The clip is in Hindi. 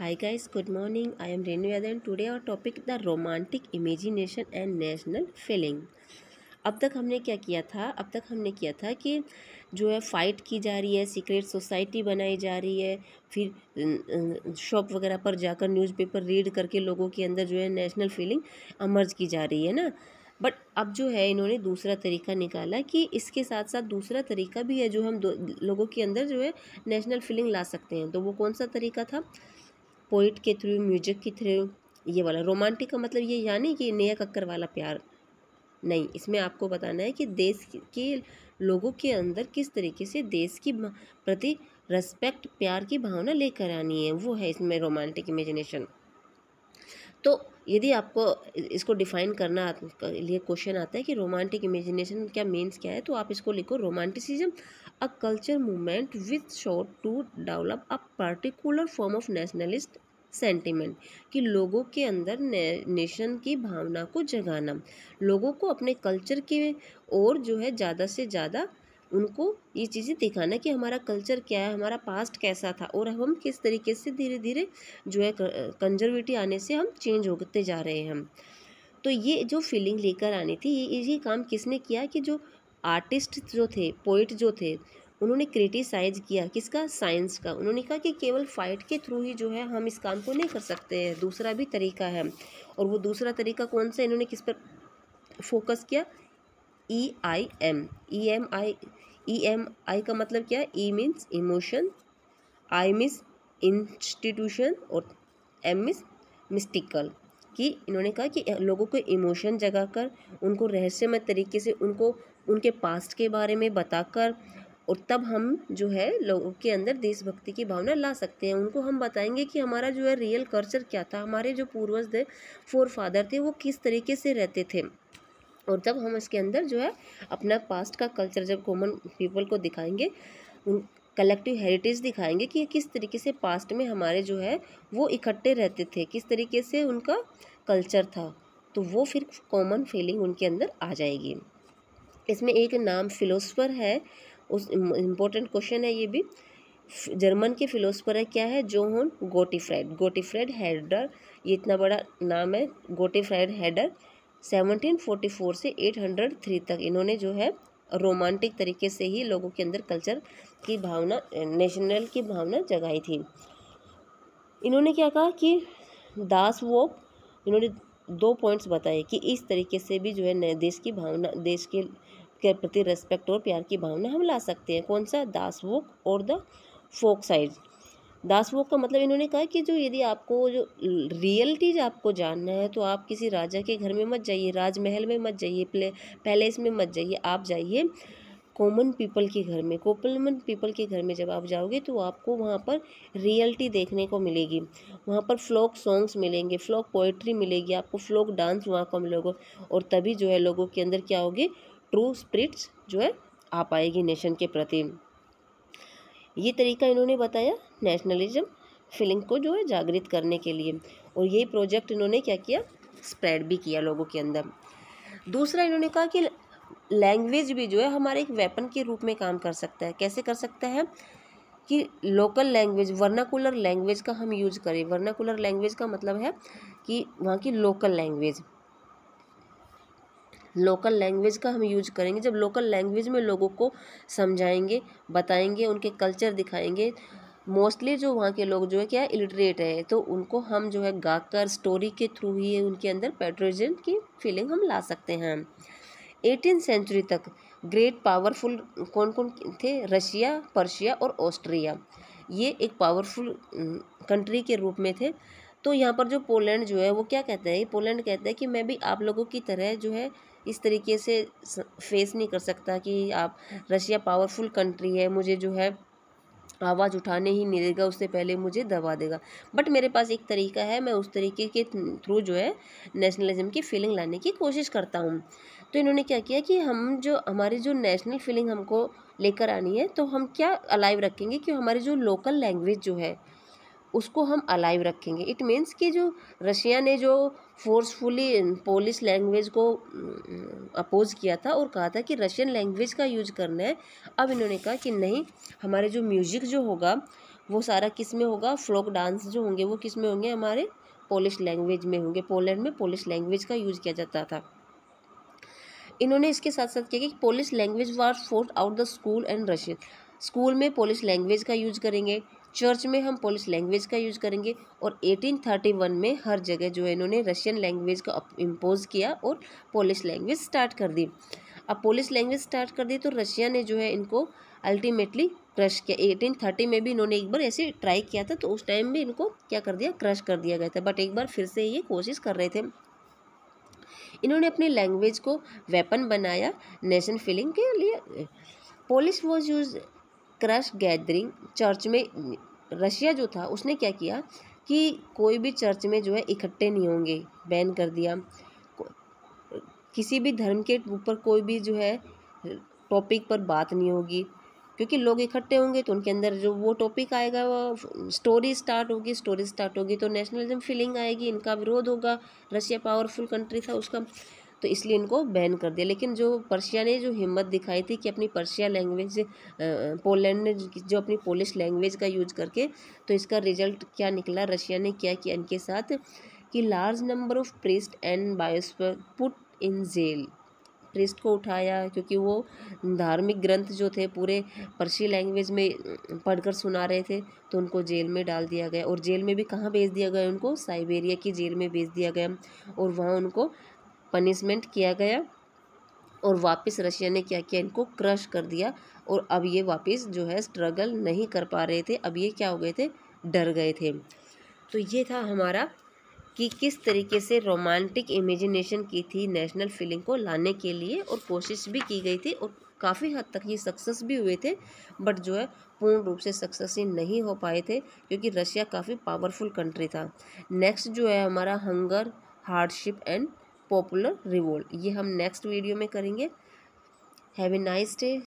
Hi guys, good morning. I am Renu Yadav and today our topic the romantic imagination and national feeling. अब तक हमने क्या किया था? अब तक हमने किया था कि जो है फाइट की जा रही है, सीक्रेट सोसाइटी बनाई जा रही है, फिर शॉप वगैरह पर जाकर न्यूज़पेपर रीड करके लोगों के अंदर जो है नेशनल फीलिंग अमर्ज की जा रही है ना। बट अब जो है इन्होंने दूसरा तरीका निकाला कि इसके साथ साथ दूसरा तरीका भी है जो हम लोगों के अंदर जो है नेशनल फीलिंग ला सकते हैं। तो वो कौन सा तरीका था? पोइट के थ्रू, म्यूजिक के थ्रू। ये वाला रोमांटिक का मतलब ये यानी कि नेहा कक्कर वाला प्यार नहीं, इसमें आपको बताना है कि देश के लोगों के अंदर किस तरीके से देश की प्रति रेस्पेक्ट, प्यार की भावना लेकर आनी है, वो है इसमें रोमांटिक इमेजिनेशन। तो यदि आपको इसको डिफाइन करना लिए क्वेश्चन आता है कि रोमांटिक इमेजिनेशन क्या मीन्स क्या है, तो आप इसको लिखो romanticism a culture movement with sought to develop a particular form of nationalist sentiment, कि लोगों के अंदर नेशन की भावना को जगाना, लोगों को अपने कल्चर के और जो है ज़्यादा से ज़्यादा उनको ये चीज़ें दिखाना कि हमारा कल्चर क्या है, हमारा पास्ट कैसा था और हम किस तरीके से धीरे धीरे जो है कंजर्वेटिव आने से हम चेंज होते जा रहे हैं हम। तो ये जो फीलिंग लेकर आनी थी, ये काम किसने किया कि जो आर्टिस्ट जो थे, पोइट जो थे, उन्होंने क्रिटिसाइज किया किसका? साइंस का। उन्होंने कहा कि केवल फाइट के थ्रू ही जो है हम इस काम को नहीं कर सकते हैं, दूसरा भी तरीका है। और वो दूसरा तरीका कौन सा? इन्होंने किस पर फोकस किया? EIM, EMI का मतलब क्या है? E means emotion, I means institution और M मीन्स मिस्टिकल। कि इन्होंने कहा कि लोगों को इमोशन जगाकर, उनको रहस्यमय तरीके से उनको उनके पास्ट के बारे में बताकर, और तब हम जो है लोगों के अंदर देशभक्ति की भावना ला सकते हैं। उनको हम बताएंगे कि हमारा जो है रियल कल्चर क्या था, हमारे जो पूर्वज थे, फोर फादर थे, वो किस तरीके से रहते थे। और तब हम इसके अंदर जो है अपना पास्ट का कल्चर जब कॉमन पीपल को दिखाएंगे, उन कलेक्टिव हेरिटेज दिखाएंगे कि किस तरीके से पास्ट में हमारे जो है वो इकट्ठे रहते थे, किस तरीके से उनका कल्चर था, तो वो फिर कॉमन फीलिंग उनके अंदर आ जाएगी। इसमें एक नाम फिलोसफर है, उस इम्पोर्टेंट क्वेश्चन है ये भी। जर्मन के फिलोसफर है, क्या है? जोहान गोटफ्राइड, गोटफ्राइड हेडर, ये इतना बड़ा नाम है, गोटफ्राइड हेडर। 1744 से 803 तक इन्होंने जो है रोमांटिक तरीके से ही लोगों के अंदर कल्चर की भावना, नेशनल की भावना जगाई थी। इन्होंने क्या कहा कि दास वोक, इन्होंने 2 पॉइंट्स बताए कि इस तरीके से भी जो है देश की भावना, देश के प्रति रेस्पेक्ट और प्यार की भावना हम ला सकते हैं। कौन सा? दास वोक और द फोक साइड। दास वोक का मतलब इन्होंने कहा कि जो यदि आपको जो रियलिटीज आपको जानना है, तो आप किसी राजा के घर में मत जाइए, राजमहल में मत जाइए, पैलेस में मत जाइए, आप जाइए कॉमन पीपल के घर में। कॉमन पीपल के घर में जब आप जाओगे तो आपको वहाँ पर रियलिटी देखने को मिलेगी, वहाँ पर फ्लोक सॉन्ग्स मिलेंगे, फ्लोक पोइट्री मिलेगी, आपको फ्लोक डांस वहाँ का मिलेगा, और तभी जो है लोगों के अंदर क्या होगी? ट्रू स्पिरिट्स जो है आ पाएगी नेशन के प्रति। ये तरीका इन्होंने बताया नेशनलिज्म फीलिंग को जो है जागृत करने के लिए, और यही प्रोजेक्ट इन्होंने क्या किया? स्प्रेड भी किया लोगों के अंदर। दूसरा इन्होंने कहा कि लैंग्वेज भी जो है हमारे एक वेपन के रूप में काम कर सकता है। कैसे कर सकता है? कि लोकल लैंग्वेज, वर्नाकुलर लैंग्वेज का हम यूज करें। वर्नाकुलर लैंग्वेज का मतलब है कि वहाँ की लोकल लैंग्वेज, लोकल लैंग्वेज का हम यूज करेंगे। जब लोकल लैंग्वेज में लोगों को समझाएंगे, बताएंगे, उनके कल्चर दिखाएंगे। मोस्टली जो वहाँ के लोग जो है क्या है? इलिटरेट है, तो उनको हम जो है गाकर, स्टोरी के थ्रू ही उनके अंदर पैट्रियटिज्म की फीलिंग हम ला सकते हैं। 18th सेंचुरी तक ग्रेट पावरफुल कौन कौन थे? रशिया, पर्शिया और ऑस्ट्रिया, ये एक पावरफुल कंट्री के रूप में थे। तो यहाँ पर जो पोलैंड जो है वो क्या कहता है? पोलैंड कहता है कि मैं भी आप लोगों की तरह जो है इस तरीके से फेस नहीं कर सकता कि आप, रशिया पावरफुल कंट्री है, मुझे जो है आवाज़ उठाने ही नहीं देगा, उससे पहले मुझे दबा देगा। बट मेरे पास एक तरीका है, मैं उस तरीके के थ्रू जो है नेशनलिज्म की फीलिंग लाने की कोशिश करता हूँ। तो इन्होंने क्या किया कि हम जो हमारी जो नेशनल फीलिंग हमको लेकर आनी है, तो हम क्या अलाइव रखेंगे कि हमारी जो लोकल लैंग्वेज जो है उसको हम अलाइव रखेंगे। इट मीन्स कि जो रशिया ने जो फोर्सफुली पोलिश लैंग्वेज को अपोज किया था और कहा था कि रशियन लैंग्वेज का यूज करना है, अब इन्होंने कहा कि नहीं, हमारे जो म्यूज़िक जो होगा वो सारा किस में होगा, फोक डांस जो होंगे वो किस में होंगे, हमारे पोलिश लैंग्वेज में होंगे। पोलैंड में पोलिश लैंग्वेज का यूज़ किया जाता था। इन्होंने इसके साथ साथ किया कि Polish language war fort out the school and Russian. School में पोलिश लैंग्वेज का यूज करेंगे, चर्च में हम पोलिश लैंग्वेज का यूज करेंगे, और 1831 में हर जगह जो है इन्होंने रशियन लैंग्वेज का इम्पोज किया और पोलिश लैंग्वेज स्टार्ट कर दी। अब पोलिश लैंग्वेज स्टार्ट कर दी तो रशिया ने जो है इनको अल्टीमेटली क्रश किया। 1830 में भी इन्होंने एक बार ऐसे ट्राई किया था, तो उस टाइम भी इनको क्या कर दिया, क्रश कर दिया गया था। बट एक बार फिर से ये कोशिश कर रहे थे। इन्होंने अपनी लैंग्वेज को वेपन बनाया नेशन फीलिंग के लिए। Polish was use crush gathering church में। रशिया जो था उसने क्या किया कि कोई भी चर्च में जो है इकट्ठे नहीं होंगे, बैन कर दिया। किसी भी धर्म के ऊपर कोई भी जो है टॉपिक पर बात नहीं होगी, क्योंकि लोग इकट्ठे होंगे तो उनके अंदर जो वो टॉपिक आएगा वो स्टोरी स्टार्ट होगी तो नेशनलिज्म फीलिंग आएगी, इनका विरोध होगा। रशिया पावरफुल कंट्री था उसका, तो इसलिए इनको बैन कर दिया। लेकिन जो पर्शिया ने जो हिम्मत दिखाई थी कि अपनी पर्शिया लैंग्वेज, पोलैंड ने जो अपनी पोलिश लैंग्वेज का यूज करके, तो इसका रिजल्ट क्या निकला, रशिया ने क्या किया इनके साथ कि large number of priest and biosphere put in jail. Priest को उठाया क्योंकि वो धार्मिक ग्रंथ जो थे पूरे पर्शी लैंग्वेज में पढ़कर सुना रहे थे, तो उनको जेल में डाल दिया गया। और जेल में भी कहाँ भेज दिया गया उनको, साइबेरिया की जेल में भेज दिया गया, और वहाँ उनको पनिशमेंट किया गया। और वापस रशिया ने क्या किया, इनको क्रश कर दिया। और अब ये वापस जो है स्ट्रगल नहीं कर पा रहे थे, अब ये क्या हो गए थे, डर गए थे। तो ये था हमारा कि किस तरीके से रोमांटिक इमेजिनेशन की थी नेशनल फीलिंग को लाने के लिए, और कोशिश भी की गई थी और काफ़ी हद तक ये सक्सेस भी हुए थे। बट जो है पूर्ण रूप से सक्सेस ही नहीं हो पाए थे, क्योंकि रशिया काफ़ी पावरफुल कंट्री था। नेक्स्ट जो है हमारा hunger, hardship and popular revolt, ये हम नेक्स्ट वीडियो में करेंगे। Have a nice day.